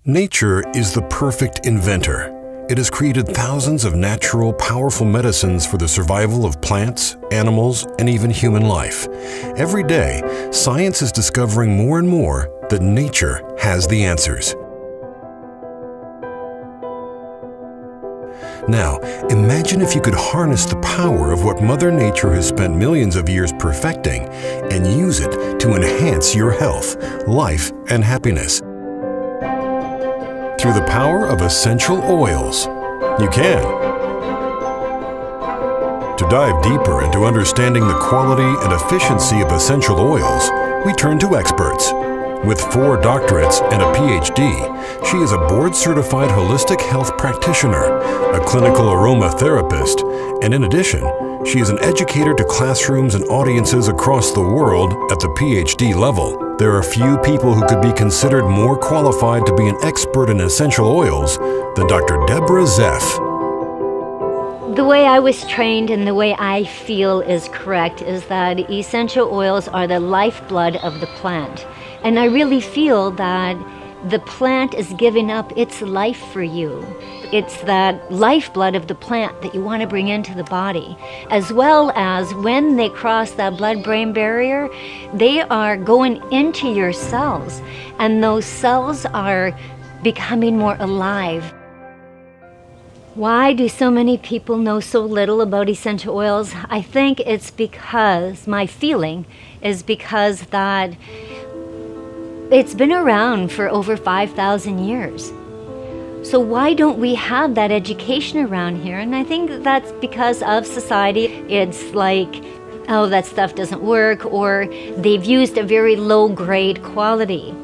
Nature is the perfect inventor. It has created thousands of natural, powerful medicines for the survival of plants, animals, and even human life. Every day, science is discovering more and more that nature has the answers. Now, imagine if you could harness the power of what Mother Nature has spent millions of years perfecting and use it to enhance your health, life, and happiness. Through the power of essential oils, you can. To dive deeper into understanding the quality and efficiency of essential oils, we turn to experts. With 4 doctorates and a PhD, she is a board-certified holistic health practitioner, a clinical aromatherapist, and in addition, she is an educator to classrooms and audiences across the world at the PhD level. There are few people who could be considered more qualified to be an expert in essential oils than Dr. Deborah Zeff. The way I was trained and the way I feel is correct is that essential oils are the lifeblood of the plant. And I really feel that the plant is giving up its life for you. It's that lifeblood of the plant that you want to bring into the body, as well as when they cross that blood-brain barrier, they are going into your cells, and those cells are becoming more alive. Why do so many people know so little about essential oils? I think it's because, my feeling is because that it's been around for over 5,000 years. So why don't we have that education around here? And I think that's because of society. It's like, oh, that stuff doesn't work, or they've used a very low grade quality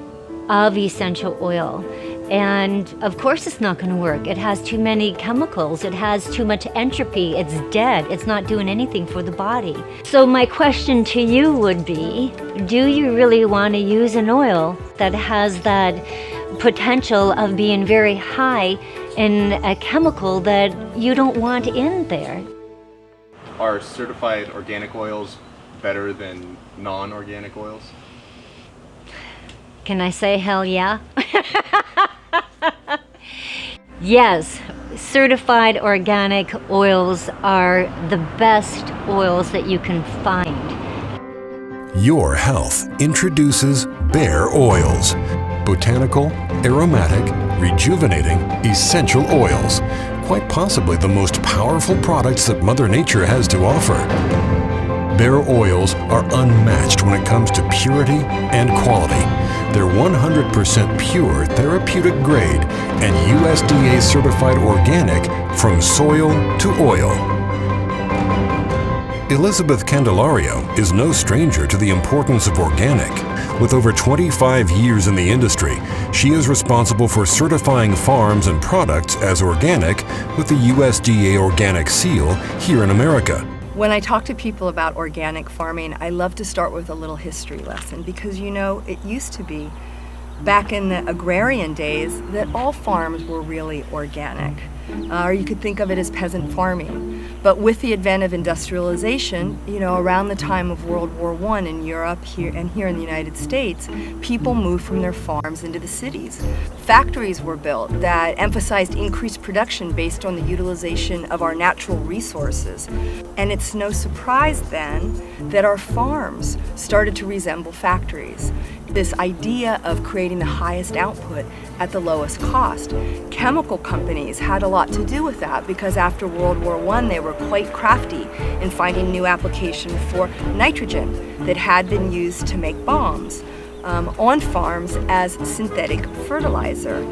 of essential oil. And of course it's not going to work. It has too many chemicals. It has too much entropy. It's dead. It's not doing anything for the body. So my question to you would be, do you really want to use an oil that has that potential of being very high in a chemical that you don't want in there? Are certified organic oils better than non-organic oils? Can I say hell yeah? Yes, certified organic oils are the best oils that you can find. Your Health introduces Bare Oils. Botanical, aromatic, rejuvenating, essential oils. Quite possibly the most powerful products that Mother Nature has to offer. Bare oils are unmatched when it comes to purity and quality. They're 100% pure, therapeutic grade, and USDA certified organic from soil to oil. Elizabeth Candelario is no stranger to the importance of organic. With over 25 years in the industry, she is responsible for certifying farms and products as organic with the USDA Organic Seal here in America. When I talk to people about organic farming, I love to start with a little history lesson because, you know, it used to be back in the agrarian days that all farms were really organic. Or you could think of it as peasant farming. But with the advent of industrialization, you know, around the time of World War I in Europe here in the United States, people moved from their farms into the cities. Factories were built that emphasized increased production based on the utilization of our natural resources. And it's no surprise then that our farms started to resemble factories. This idea of creating the highest output at the lowest cost. Chemical companies had a lot to do with that because after World War I they were quite crafty in finding new application for nitrogen that had been used to make bombs on farms as synthetic fertilizer.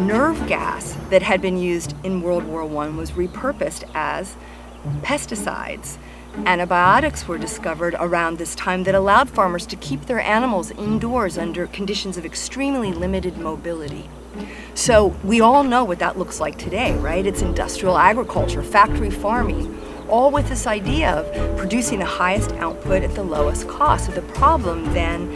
Nerve gas that had been used in World War I was repurposed as pesticides. Antibiotics were discovered around this time that allowed farmers to keep their animals indoors under conditions of extremely limited mobility. So we all know what that looks like today, right? It's industrial agriculture, factory farming, all with this idea of producing the highest output at the lowest cost. So the problem then,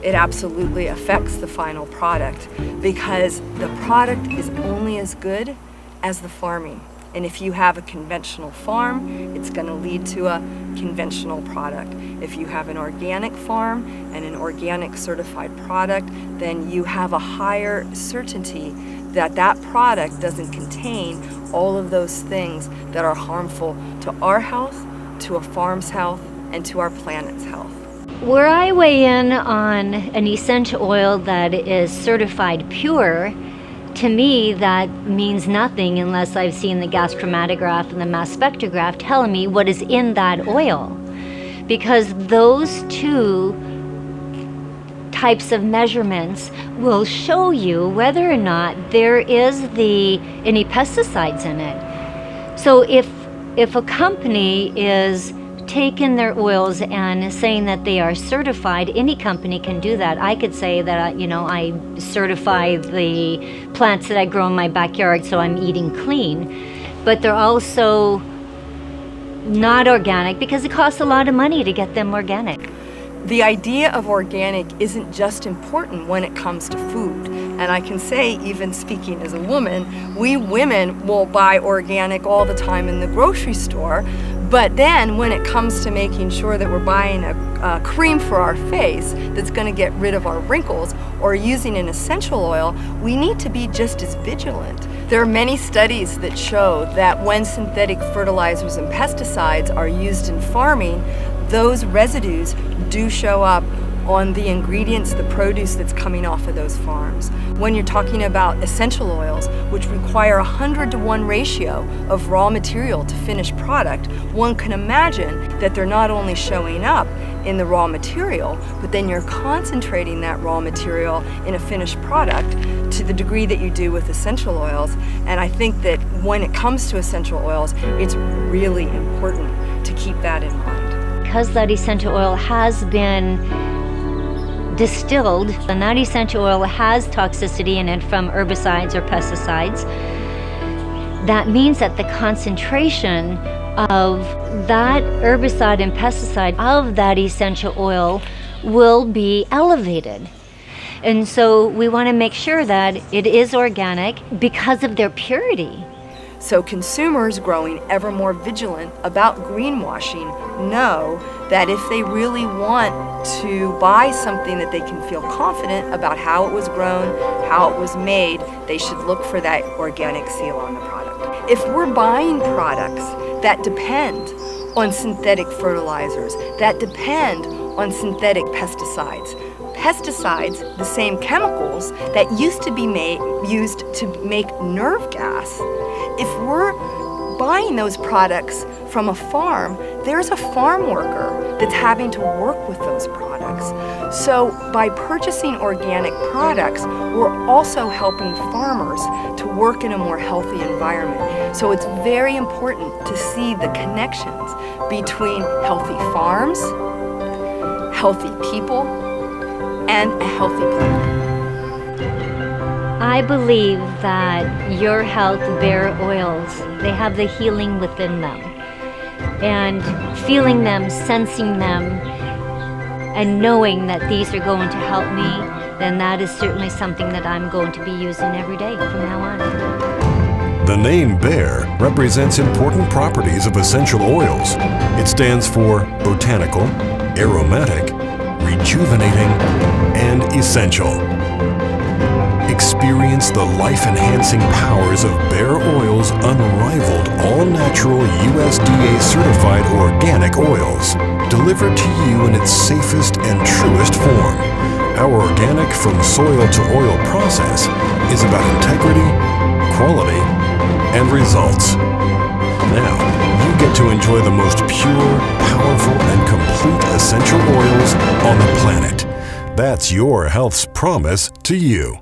it absolutely affects the final product because the product is only as good as the farming. And if you have a conventional farm, it's going to lead to a conventional product. If you have an organic farm and an organic certified product, then you have a higher certainty that that product doesn't contain all of those things that are harmful to our health, to a farm's health, and to our planet's health. Where I weigh in on an essential oil that is certified pure, to me that means nothing unless I've seen the gas chromatograph and the mass spectrograph telling me what is in that oil. Because those two types of measurements will show you whether or not there is any pesticides in it. So if a company is taking their oils and saying that they are certified, any company can do that. I could say that I certify the plants that I grow in my backyard, so I'm eating clean, but they're also not organic because it costs a lot of money to get them organic. The idea of organic isn't just important when it comes to food. And I can say, even speaking as a woman, we women will buy organic all the time in the grocery store. But then when it comes to making sure that we're buying a cream for our face that's going to get rid of our wrinkles, or using an essential oil, we need to be just as vigilant. There are many studies that show that when synthetic fertilizers and pesticides are used in farming, those residues do show up on the ingredients, the produce that's coming off of those farms. When you're talking about essential oils, which require a 100-to-1 ratio of raw material to finished product, one can imagine that they're not only showing up in the raw material, but then you're concentrating that raw material in a finished product to the degree that you do with essential oils. And I think that when it comes to essential oils, it's really important to keep that in mind. Because that essential oil has been distilled, and that essential oil has toxicity in it from herbicides or pesticides, that means that the concentration of that herbicide and pesticide of that essential oil will be elevated. And so we want to make sure that it is organic because of their purity. So consumers growing ever more vigilant about greenwashing know that if they really want to buy something that they can feel confident about how it was grown, how it was made, they should look for that organic seal on the product. If we're buying products that depend on synthetic fertilizers, that depend on synthetic pesticides, the same chemicals that used to be used to make nerve gas, if we're buying those products from a farm, there's a farm worker that's having to work with those products. So by purchasing organic products, we're also helping farmers to work in a more healthy environment. So it's very important to see the connections between healthy farms, healthy people, and a healthy planet. I believe that your health bear oils, they have the healing within them. And feeling them, sensing them, and knowing that these are going to help me, then that is certainly something that I'm going to be using every day from now on. The name Bayer represents important properties of essential oils. It stands for botanical, aromatic, rejuvenating, and essential. Experience the life-enhancing powers of Bayer Oil's unrivaled, all-natural USDA certified organic oils, delivered to you in its safest and truest form. Our organic from soil to oil process is about integrity, quality, and results. Now, you get to enjoy the most pure, powerful, and complete essential oils on the planet. That's your health's promise to you.